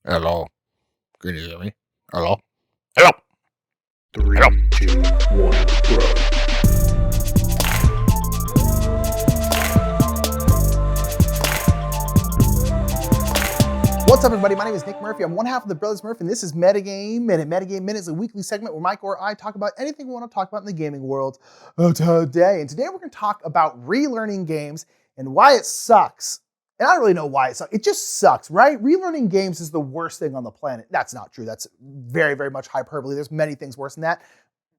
Hello. Can you hear me? Hello? Hello? Three, Hello? 2, 1, go. What's up, everybody? My name is Nick Murphy. I'm one half of the Brothers Murphy, and this is Metagame Minute. Metagame Minute is a weekly segment where Mike or I talk about anything we want to talk about in the gaming world today. And today we're going to talk about relearning games and why it sucks. And I don't really know why it sucks. It just sucks, right? Relearning games is the worst thing on the planet. That's not true. That's very, very much hyperbole. There's many things worse than that.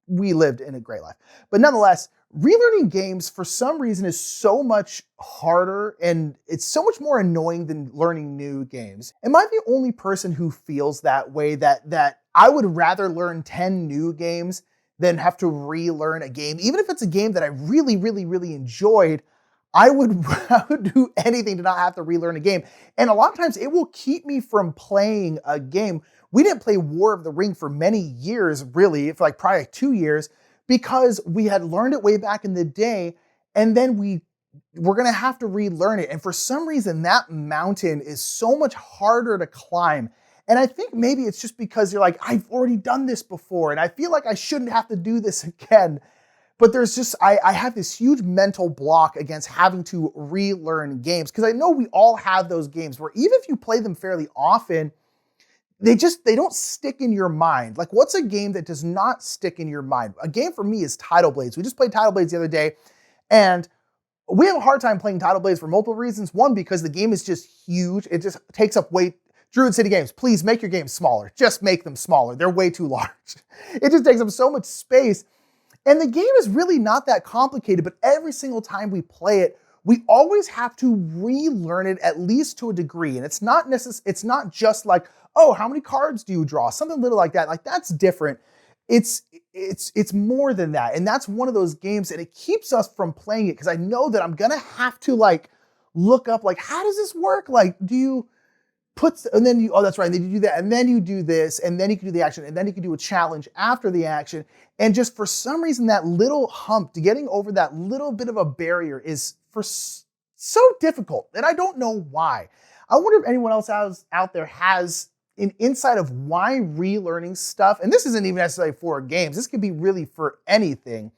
We lived in a great life. But nonetheless, relearning games for some reason is so much harder and it's so much more annoying than learning new games. Am I the only person who feels that way, that I would rather learn 10 new games than have to relearn a game? Even if it's a game that I really, really, really enjoyed, I would do anything to not have to relearn a game. And a lot of times it will keep me from playing a game. We didn't play War of the Ring for many years, really, for like probably 2 years, because we had learned it way back in the day, and then we're gonna have to relearn it. And for some reason, that mountain is so much harder to climb. And I think maybe it's just because you're like, I've already done this before, and I feel like I shouldn't have to do this again. But there's just, I have this huge mental block against having to relearn games, because I know we all have those games where even if you play them fairly often, they don't stick in your mind. Like, what's a game that does not stick in your mind? A game for me is Tidal Blades. We just played Tidal Blades the other day, and we have a hard time playing Tidal Blades for multiple reasons. One, because the game is just huge. It just takes up way. Druid City Games, please make your games smaller. Just make them smaller. They're way too large. It just takes up so much space. And the game is really not that complicated, but every single time we play it, we always have to relearn it, at least to a degree. And it's not just like, oh, how many cards do you draw? Something little like that. Like, that's different. It's more than that. And that's one of those games, and it keeps us from playing it, because I know that I'm gonna have to like look up, like, how does this work? Like, do you and then you, oh, that's right, and then you do that, and then you do this, and then you can do the action, and then you can do a challenge after the action. And just for some reason, that little hump, to getting over that little bit of a barrier is so difficult, and I don't know why. I wonder if anyone else out there has an insight of why relearning stuff, and this isn't even necessarily for games, this could be really for anything.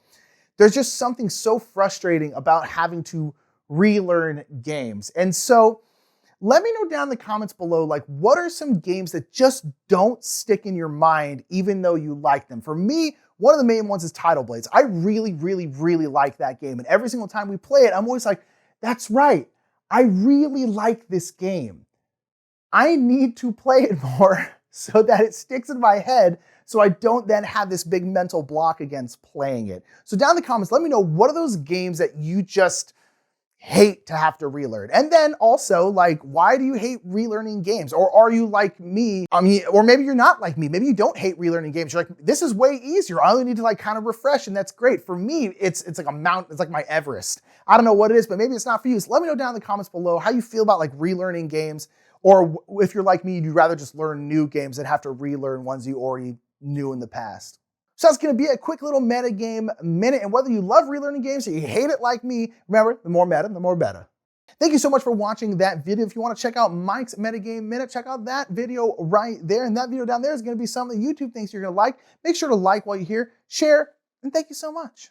There's just something so frustrating about having to relearn games. And so let me know down in the comments below, like, what are some games that just don't stick in your mind even though you like them? For me, one of the main ones is Tidal Blades. I really, really, really like that game. And every single time we play it, I'm always like, that's right, I really like this game. I need to play it more so that it sticks in my head, so I don't then have this big mental block against playing it. So down in the comments, let me know, what are those games that you just hate to have to relearn? And then also, like, why do you hate relearning games? Or are you like me? I mean, or maybe you're not like me. Maybe you don't hate relearning games. You're like, this is way easier. I only need to like kind of refresh, and that's great. For me, it's like a mountain. It's like my Everest. I don't know what it is, but maybe it's not for you. So let me know down in the comments below how you feel about like relearning games, or if you're like me, you'd rather just learn new games than have to relearn ones you already knew in the past. So that's going to be a quick little metagame minute. And whether you love relearning games or you hate it like me, remember, the more meta, the more better. Thank you so much for watching that video. If you want to check out Mike's Metagame Minute, check out that video right there. And that video down there is going to be something YouTube thinks you're going to like. Make sure to like while you're here, share, and thank you so much.